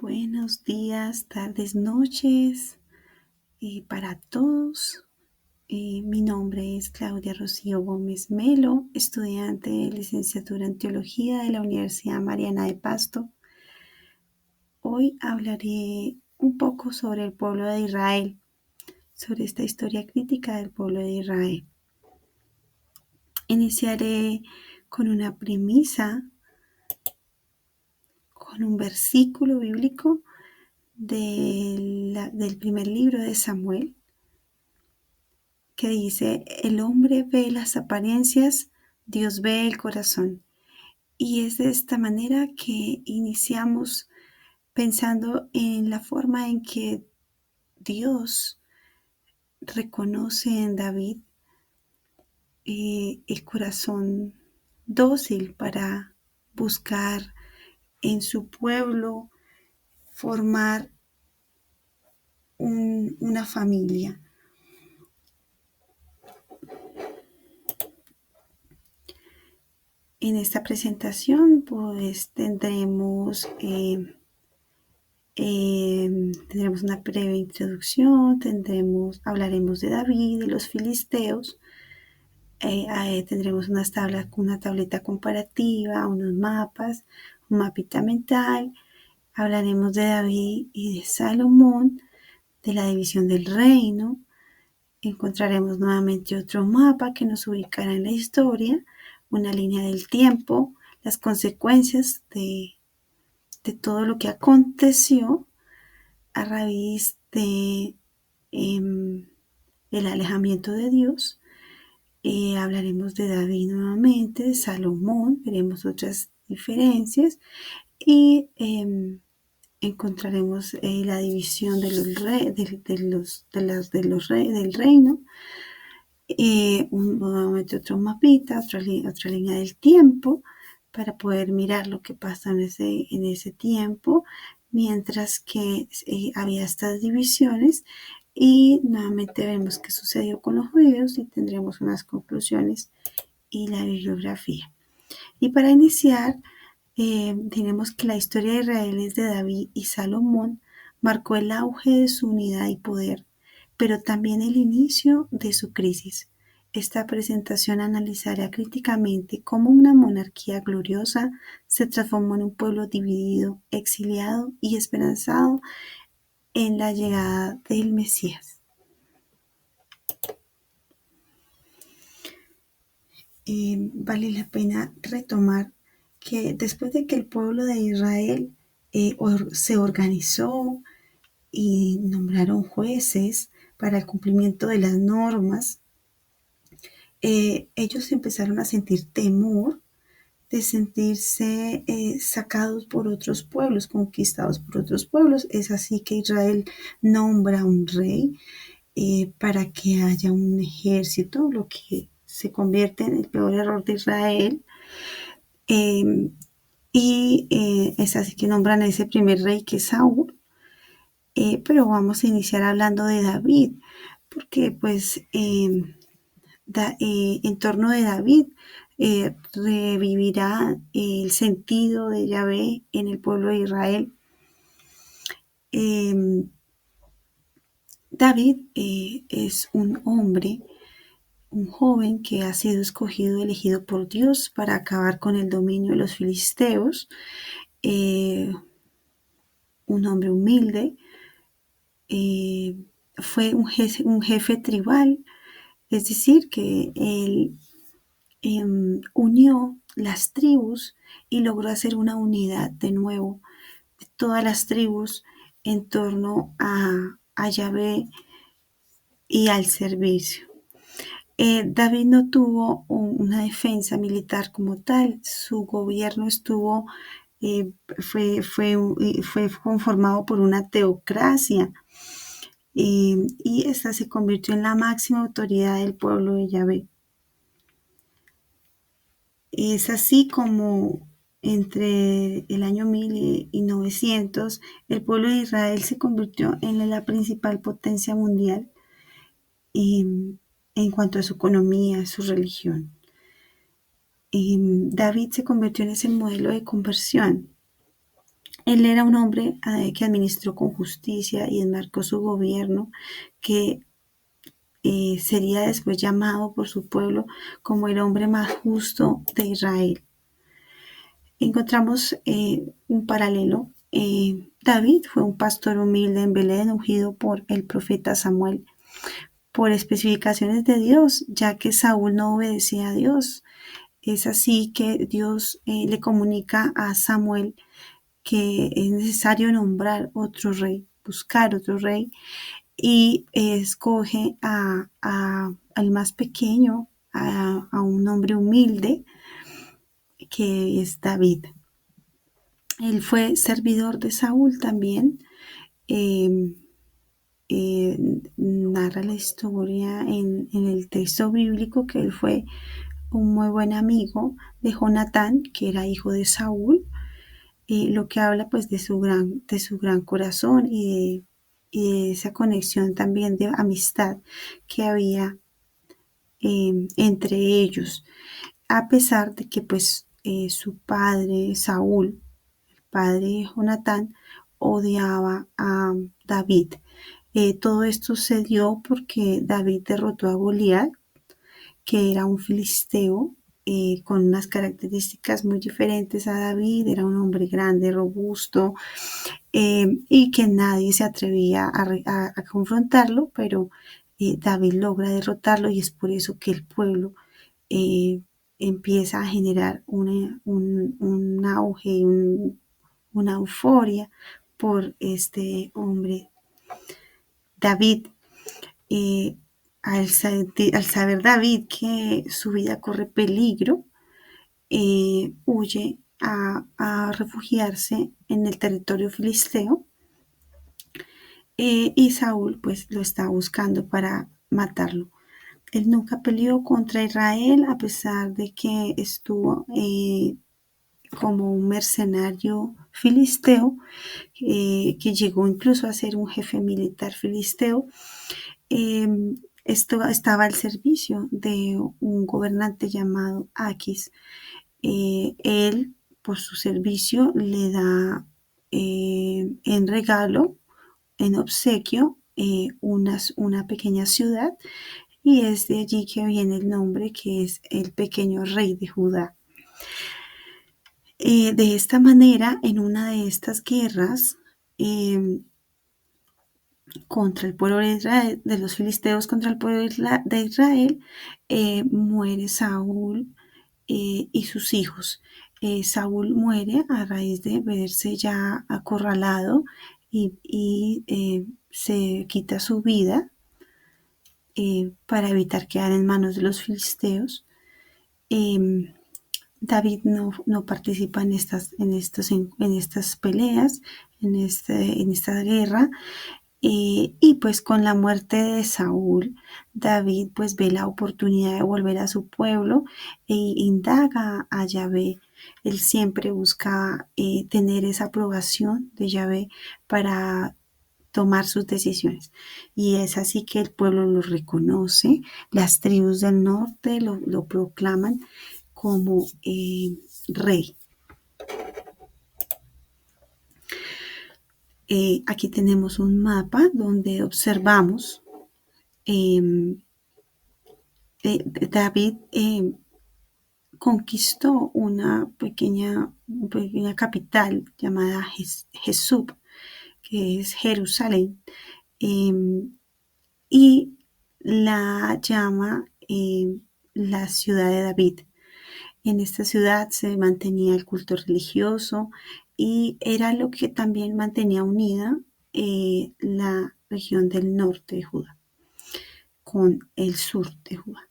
Buenos días, tardes, noches para todos. Mi nombre es Claudia Rocío Gómez Melo, estudiante de licenciatura en Teología de la Universidad Mariana de Pasto. Hoy hablaré un poco sobre el pueblo de Israel, sobre esta historia crítica del pueblo de Israel. Iniciaré con una premisa, con un versículo bíblico del primer libro de Samuel, que dice: el hombre ve las apariencias, Dios ve el corazón. Y es de esta manera que iniciamos pensando en la forma en que Dios reconoce en David el corazón dócil para buscar en su pueblo formar una familia. En esta presentación pues tendremos una breve introducción, hablaremos de David, de los filisteos, tendremos una tableta comparativa, unos mapas, un mapita mental, hablaremos de David y de Salomón, de la división del reino, encontraremos nuevamente otro mapa que nos ubicará en la historia, una línea del tiempo, las consecuencias de todo lo que aconteció a raíz de el alejamiento de Dios. Hablaremos de David nuevamente, de Salomón, veremos otras diferencias y encontraremos la división de del reino. Nuevamente otro mapita, otra línea del tiempo para poder mirar lo que pasa en ese tiempo, mientras que había estas divisiones, y nuevamente vemos qué sucedió con los judíos y tendremos unas conclusiones y la bibliografía. Y para iniciar, diremos que la historia de Israel es de David y Salomón, marcó el auge de su unidad y poder, pero también el inicio de su crisis. Esta presentación analizará críticamente cómo una monarquía gloriosa se transformó en un pueblo dividido, exiliado y esperanzado en la llegada del Mesías. Vale la pena retomar que después de que el pueblo de Israel se organizó y nombraron jueces para el cumplimiento de las normas, ellos empezaron a sentir temor de sentirse sacados por otros pueblos, conquistados por otros pueblos. Es así que Israel nombra un rey para que haya un ejército, lo que se convierte en el peor error de Israel. Es así que nombran a ese primer rey, que es Saúl. Pero vamos a iniciar hablando de David, porque pues en torno de David revivirá el sentido de Yahvé en el pueblo de Israel. David es un hombre, un joven que ha sido elegido por Dios para acabar con el dominio de los filisteos, un hombre humilde, fue un jefe tribal, es decir, que él unió las tribus y logró hacer una unidad de nuevo de todas las tribus en torno a Yahvé y al servicio. David no tuvo una defensa militar como tal. Su gobierno fue conformado por una teocracia, y esta se convirtió en la máxima autoridad del pueblo de Yahvé. Es así como entre el año 1900 el pueblo de Israel se convirtió en la principal potencia mundial en cuanto a su economía, su religión. David se convirtió en ese modelo de conversión. Él era un hombre que administró con justicia y enmarcó su gobierno, que sería después llamado por su pueblo como el hombre más justo de Israel. Encontramos un paralelo. David fue un pastor humilde en Belén, ungido por el profeta Samuel, por especificaciones de Dios, ya que Saúl no obedecía a Dios. Es así que Dios le comunica a Samuel que es necesario nombrar otro rey, buscar otro rey, y escoge al más pequeño, un hombre humilde, que es David. Él fue servidor de Saúl también. Eh, Narra la historia en el texto bíblico que él fue un muy buen amigo de Jonatán, que era hijo de Saúl, lo que habla pues de su gran corazón y de esa conexión también de amistad que había entre ellos, a pesar de que pues su padre Saúl, el padre de Jonatán, odiaba a David. Todo esto se dio porque David derrotó a Goliat, que era un filisteo con unas características muy diferentes a David. Era un hombre grande, robusto, y que nadie se atrevía a confrontarlo, pero David logra derrotarlo, y es por eso que el pueblo eh, empieza a generar un auge y una euforia por este hombre David. Eh, al saber David que su vida corre peligro, huye a refugiarse en el territorio filisteo, y Saúl pues lo está buscando para matarlo. Él nunca peleó contra Israel, a pesar de que estuvo como un mercenario filisteo, que llegó incluso a ser un jefe militar filisteo. Eh, Esto estaba al servicio de un gobernante llamado Aquis. Él, por su servicio, le da en regalo, en obsequio, una pequeña ciudad, y es de allí que viene el nombre, que es el pequeño rey de Judá. De esta manera, en una de estas guerras contra el pueblo de Israel, de los filisteos contra el pueblo de Israel, muere Saúl y sus hijos. Saúl muere a raíz de verse ya acorralado, y se quita su vida para evitar quedar en manos de los filisteos. Eh, David no participa en estas peleas, en esta guerra. Y pues con la muerte de Saúl, David pues ve la oportunidad de volver a su pueblo e indaga a Yahvé. Él siempre busca tener esa aprobación de Yahvé para tomar sus decisiones. Y es así que el pueblo lo reconoce, las tribus del norte lo proclaman como rey. Aquí tenemos un mapa donde observamos David conquistó pequeña capital llamada Jesús, que es Jerusalén, y la llama la ciudad de David. En esta ciudad se mantenía el culto religioso, y era lo que también mantenía unida la región del norte de Judá con el sur de Judá.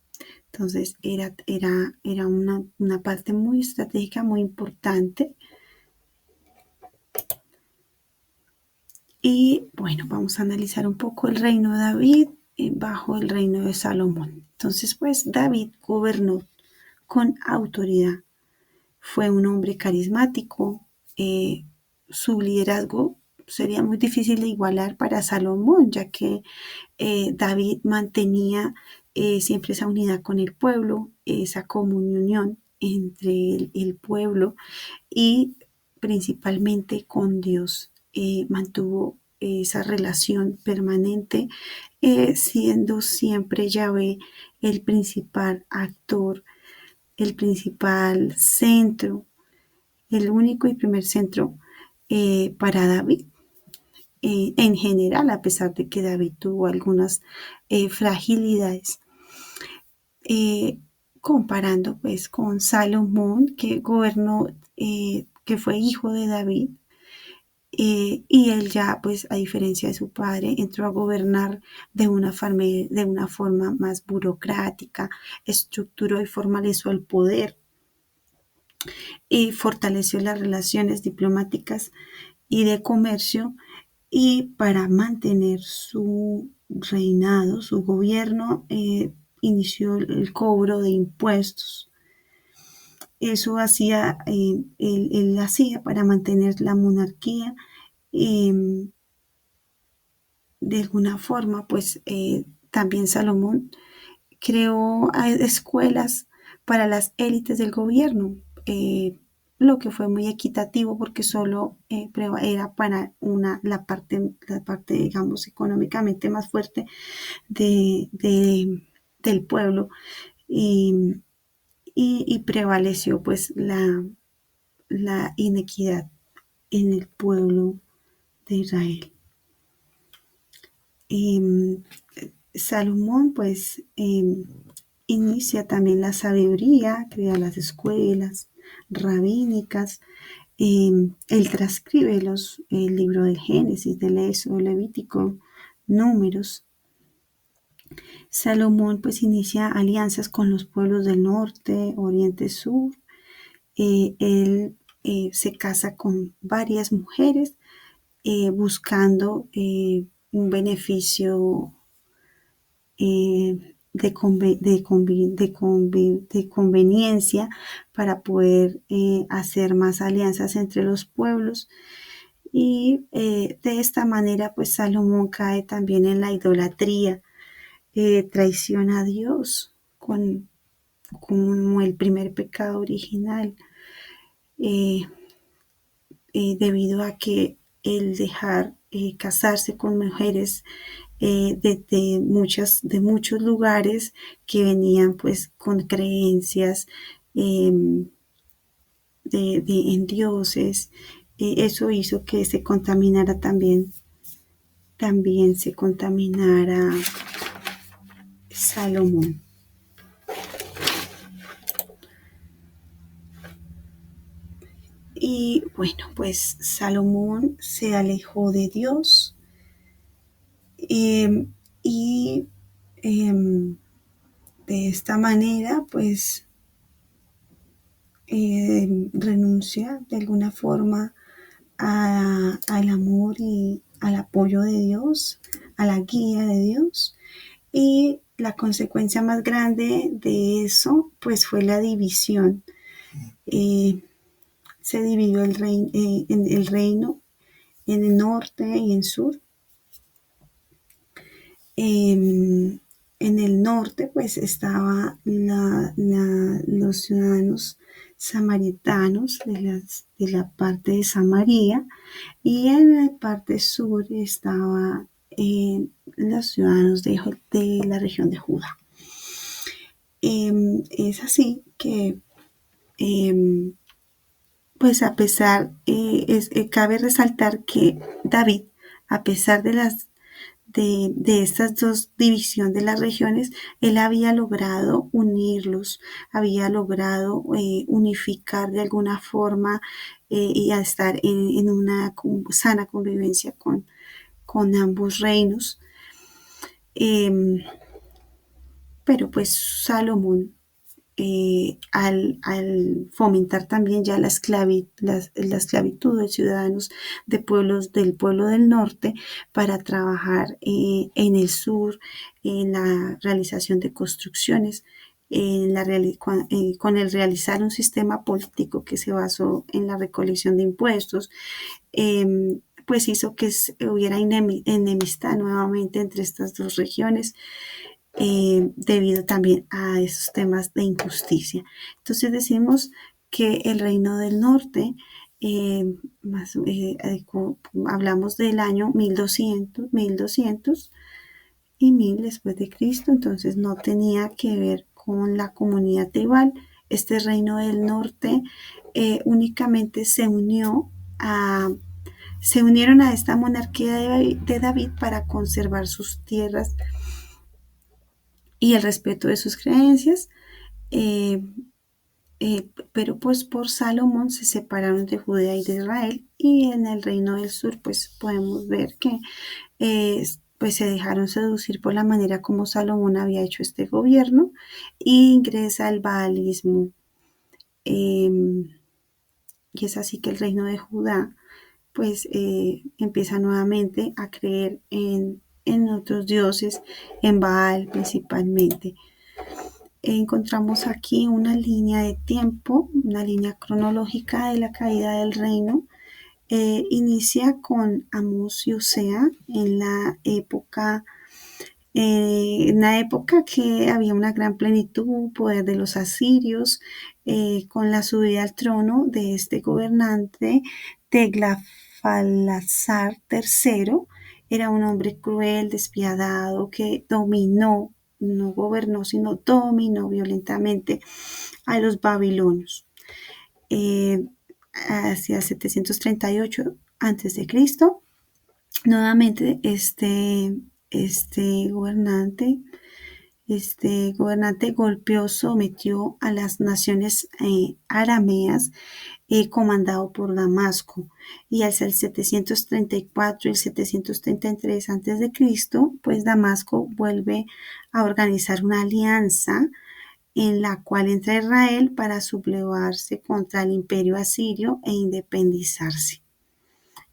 Entonces era una parte muy estratégica, muy importante. Y bueno, vamos a analizar un poco el reino de David bajo el reino de Salomón. Entonces, pues David gobernó con autoridad. Fue un hombre carismático. Su liderazgo sería muy difícil de igualar para Salomón, ya que David mantenía siempre esa unidad con el pueblo, esa comunión entre el pueblo, y principalmente con Dios. Mantuvo esa relación permanente, siendo siempre Yahvé el principal actor, el principal centro, el único y primer centro para David. En general, a pesar de que David tuvo algunas fragilidades, eh, comparando pues con Salomón, que gobernó, que fue hijo de David, y él ya, pues, a diferencia de su padre, entró a gobernar de una forma más burocrática, estructuró y formalizó el poder y fortaleció las relaciones diplomáticas y de comercio, y para mantener su reinado, su gobierno, inició el cobro de impuestos. Eso hacía, él hacía para mantener la monarquía. eh, de alguna forma, pues también Salomón creó escuelas para las élites del gobierno, lo que fue muy equitativo porque solo era para la parte, digamos, económicamente más fuerte del pueblo, y, y prevaleció pues la inequidad en el pueblo de Israel. Eh, Salomón pues inicia también la sabiduría, crea las escuelas rabínicas, él transcribe el libro del Génesis, del Éxodo, Levítico, Números. Salomón pues inicia alianzas con los pueblos del norte, oriente, sur. Él se casa con varias mujeres buscando un beneficio de conveniencia para poder hacer más alianzas entre los pueblos. Y de esta manera, pues Salomón cae también en la idolatría, traiciona a Dios como el primer pecado original, eh, debido a que el dejar casarse con mujeres de muchos lugares que venían pues con creencias en dioses. Eso hizo que se contaminara también se contaminara Salomón. Y bueno, pues Salomón se alejó de Dios, y de esta manera pues renuncia de alguna forma al amor y al apoyo de Dios, a la guía de Dios. Y la consecuencia más grande de eso, pues fue la división. Eh, Se dividió en el reino en el norte y en sur. En el norte, pues estaba los ciudadanos samaritanos de la parte de Samaria, y en la parte sur estaba los ciudadanos de la región de Judá. Es así que, pues a pesar, cabe resaltar que David, a pesar de estas dos divisiones de las regiones, él había logrado unirlos, había logrado unificar de alguna forma, y a estar en una sana convivencia con ambos reinos. Pero pues Salomón, al fomentar también ya la esclavitud de ciudadanos del pueblo del norte para trabajar en el sur, en la realización de construcciones, con el realizar un sistema político que se basó en la recolección de impuestos, pues hizo que hubiera enemistad nuevamente entre estas dos regiones, debido también a esos temas de injusticia. Entonces decimos que el reino del norte más, hablamos del año 1200 y 1000 después de Cristo, entonces no tenía que ver con la comunidad tribal. Este reino del norte únicamente se unieron a esta monarquía de David para conservar sus tierras y el respeto de sus creencias. Eh, pero pues por Salomón se separaron de Judea y de Israel, y en el reino del sur pues podemos ver que pues se dejaron seducir por la manera como Salomón había hecho este gobierno, y ingresa el baalismo, y es así que el reino de Judá pues empieza nuevamente a creer en otros dioses, en Baal principalmente. Encontramos aquí una línea de tiempo, una línea cronológica de la caída del reino. Inicia con Amós y Osea en la época que había una gran plenitud, poder de los asirios, con la subida al trono de este gobernante Tiglath-Pileser III. Era un hombre cruel, despiadado, que dominó, no gobernó, sino dominó violentamente a los babilonios. Hacia 738 a.C., nuevamente este gobernante golpeó, sometió a las naciones arameas, comandado por Damasco, y hacia el 734 y el 733 a.C., pues Damasco vuelve a organizar una alianza en la cual entra Israel para sublevarse contra el imperio asirio e independizarse.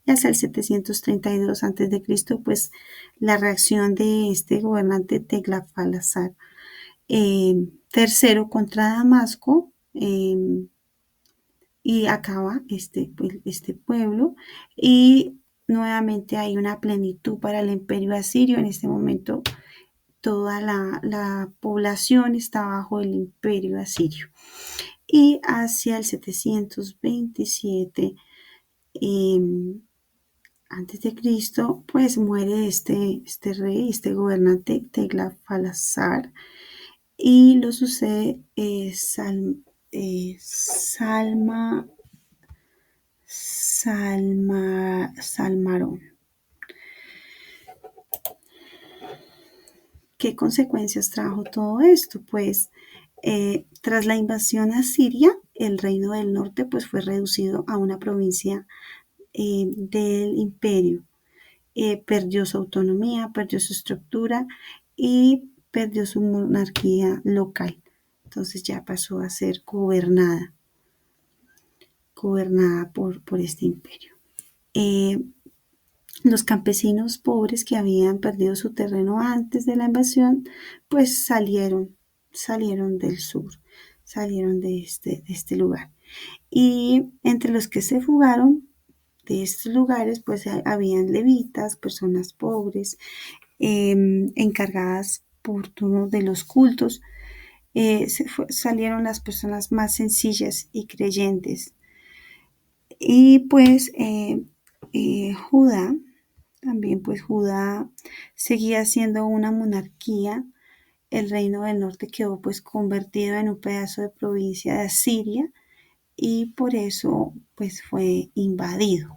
Y hacia el 732 a.C., pues la reacción de este gobernante Tiglath-Pileser III contra Damasco, y acaba este pueblo, y nuevamente hay una plenitud para el imperio asirio. En este momento toda la población está bajo el imperio asirio. Y hacia el 727 antes de Cristo, pues muere este rey, este gobernante Tiglath-Pileser, y lo sucede Salmarón. ¿Qué consecuencias trajo todo esto? Pues tras la invasión asiria, el reino del norte pues fue reducido a una provincia del imperio. Perdió su autonomía, perdió su estructura y perdió su monarquía local. Entonces ya pasó a ser gobernada por este imperio. Los campesinos pobres que habían perdido su terreno antes de la invasión, pues salieron del sur, salieron de este lugar. Y entre los que se fugaron de estos lugares, pues habían levitas, personas pobres, encargadas por turno de los cultos. Salieron las personas más sencillas y creyentes. Y pues Judá, también pues Judá seguía siendo una monarquía. El reino del norte quedó pues convertido en un pedazo de provincia de Asiria, y por eso pues fue invadido.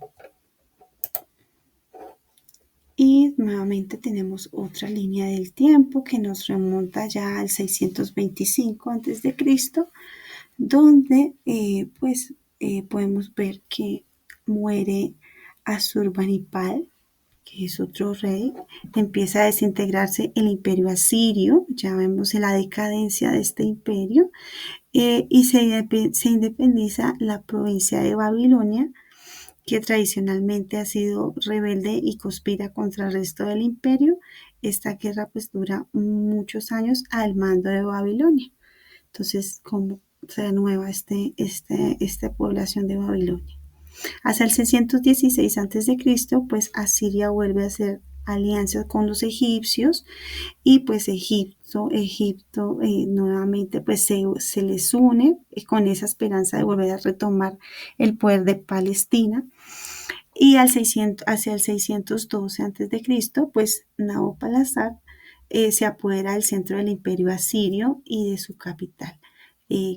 Y nuevamente tenemos otra línea del tiempo que nos remonta ya al 625 a.C., donde podemos ver que muere Asurbanipal, que es otro rey. Empieza a desintegrarse el imperio asirio, ya vemos la decadencia de este imperio, y se independiza la provincia de Babilonia, que tradicionalmente ha sido rebelde y conspira contra el resto del imperio. Esta guerra pues dura muchos años al mando de Babilonia. Entonces, ¿cómo se renueva esta población de Babilonia? Hasta el 616 a.C., pues Asiria vuelve a hacer alianzas con los egipcios, y pues Egipto nuevamente pues se les une con esa esperanza de volver a retomar el poder de Palestina. Y hacia el 612 a.C., pues Nabopolassar se apodera del centro del imperio asirio y de su capital.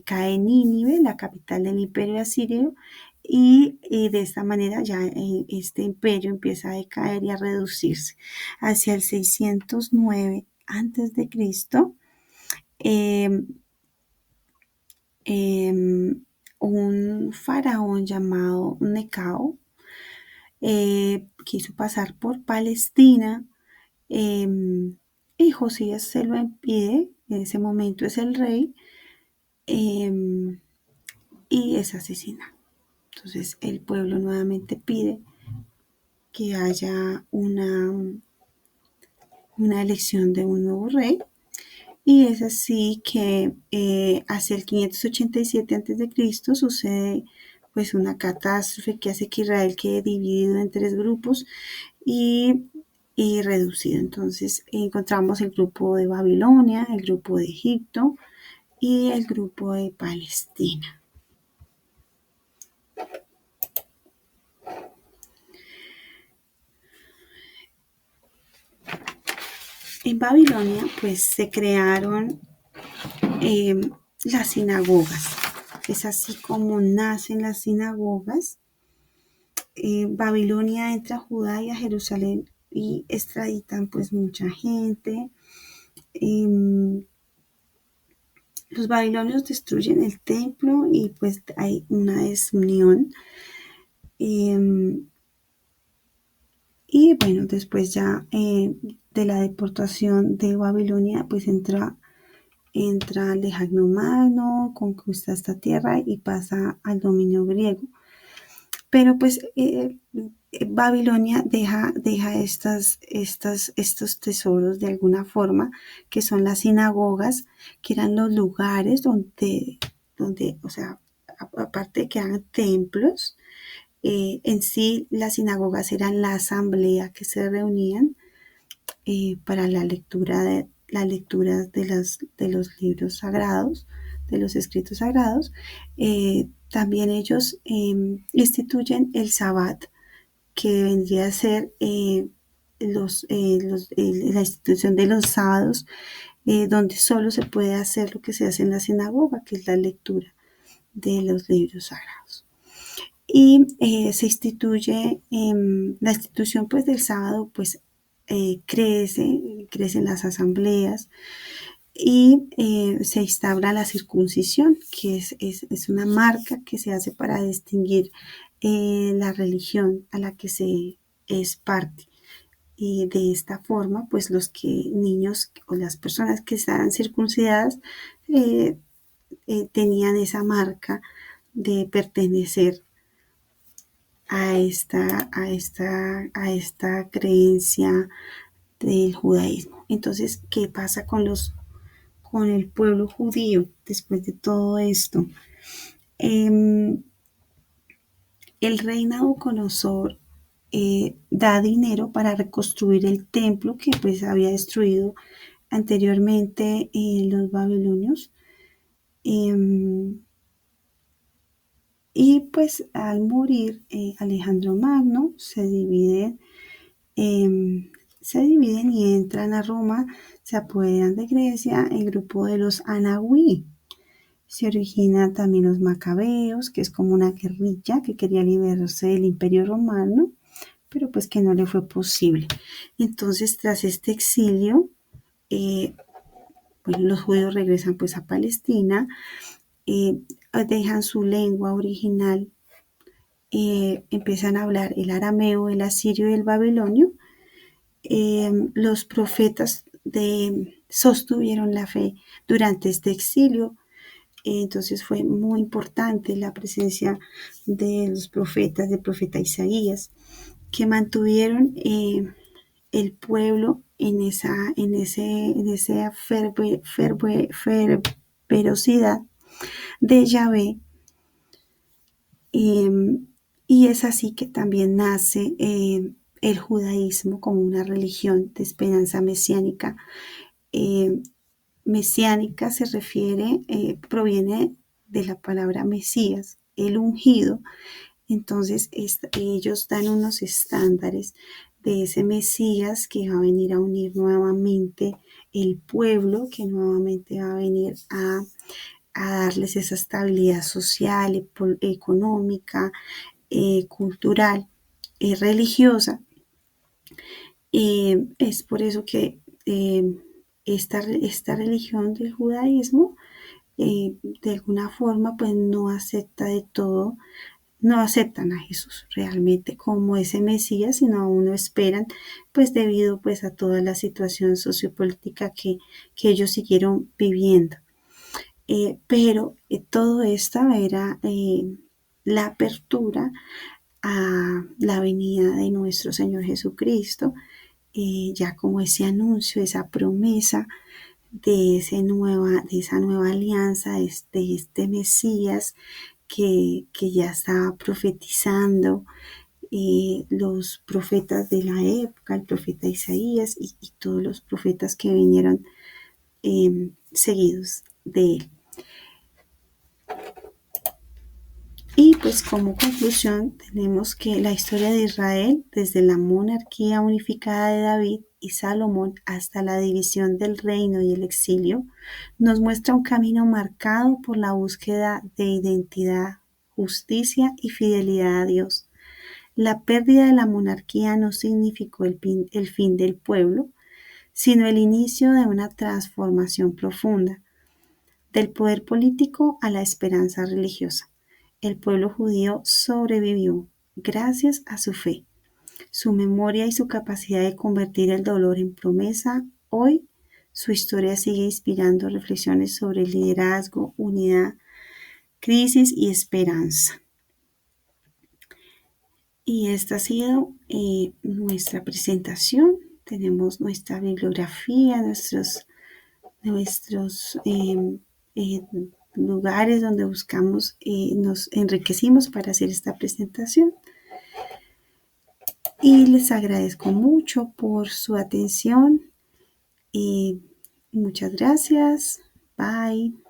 Cae Nínive, la capital del imperio asirio, y de esta manera ya este imperio empieza a decaer y a reducirse. Hacia el 609 a.C., eh, eh, un faraón llamado Necao quiso pasar por Palestina, eh, y Josías se lo impide, en ese momento es el rey, eh, y es asesinado. Entonces el pueblo nuevamente pide que haya una elección de un nuevo rey, y es así que hacia el 587 a.C. sucede pues una catástrofe que hace que Israel quede dividido en tres grupos y, y reducido. Entonces encontramos el grupo de Babilonia, el grupo de Egipto y el grupo de Palestina. En Babilonia pues se crearon eh, las sinagogas. Es así como nacen las sinagogas. Babilonia entra a Judá y a Jerusalén y extraditan pues mucha gente. Eh, los babilonios destruyen el templo y pues hay una desunión. Eh, y bueno, después ya de la deportación de Babilonia, pues entra Alejandro Magno, conquista esta tierra y pasa al dominio griego. Pero pues Babilonia deja estos tesoros de alguna forma, que son las sinagogas, que eran los lugares donde o sea, aparte de que eran templos, en sí las sinagogas eran la asamblea que se reunían para la lectura de los libros sagrados, de los escritos sagrados. También ellos instituyen el Sabbat, que vendría a ser la institución de los sábados, donde solo se puede hacer lo que se hace en la sinagoga, que es la lectura de los libros sagrados. Y se instituye la institución pues del sábado, pues crecen las asambleas, y se instaura la circuncisión, que es una marca que se hace para distinguir la religión a la que se es parte. Y de esta forma, pues los niños o las personas que estaban circuncidadas eh, tenían esa marca de pertenecer a esta creencia del judaísmo. Entonces, ¿qué pasa con el pueblo judío después de todo esto? El rey Nabucodonosor da dinero para reconstruir el templo que pues había destruido anteriormente los babilonios. Y pues al morir Alejandro Magno se dividen y entran a Roma, se apoderan de Grecia el grupo de los Anahui. Se originan también los macabeos, que es como una guerrilla que quería liberarse del imperio romano, pero pues que no le fue posible. Entonces, tras este exilio, bueno, los judíos regresan pues a Palestina, eh, dejan su lengua original, empiezan a hablar el arameo, el asirio y el babilonio. Los profetas sostuvieron la fe durante este exilio. Entonces fue muy importante la presencia de los profetas, del profeta Isaías, que mantuvieron el pueblo en esa fervorosidad de Yahvé. Y es así que también nace el judaísmo como una religión de esperanza mesiánica, eh, mesiánica se refiere, proviene de la palabra Mesías, el ungido. Entonces ellos dan unos estándares de ese Mesías que va a venir a unir nuevamente el pueblo, que nuevamente va a venir a darles esa estabilidad social, económica, cultural, religiosa. Es por eso que esta religión del judaísmo, de alguna forma, pues no acepta de todo, no aceptan a Jesús realmente como ese Mesías, sino aún lo esperan, pues debido pues a toda la situación sociopolítica que ellos siguieron viviendo. Pero todo esto era la apertura a la venida de nuestro Señor Jesucristo, ya como ese anuncio, esa promesa de esa nueva alianza, de este Mesías que ya estaba profetizando los profetas de la época, el profeta Isaías y todos los profetas que vinieron seguidos de él. Y pues como conclusión tenemos que la historia de Israel, desde la monarquía unificada de David y Salomón hasta la división del reino y el exilio, nos muestra un camino marcado por la búsqueda de identidad, justicia y fidelidad a Dios. La pérdida de la monarquía no significó el fin del pueblo, sino el inicio de una transformación profunda, del poder político a la esperanza religiosa. El pueblo judío sobrevivió gracias a su fe, su memoria y su capacidad de convertir el dolor en promesa. Hoy su historia sigue inspirando reflexiones sobre liderazgo, unidad, crisis y esperanza. Y esta ha sido nuestra presentación. Tenemos nuestra bibliografía, nuestros eh, lugares donde buscamos, nos enriquecimos para hacer esta presentación. Y les agradezco mucho por su atención y muchas gracias. Bye.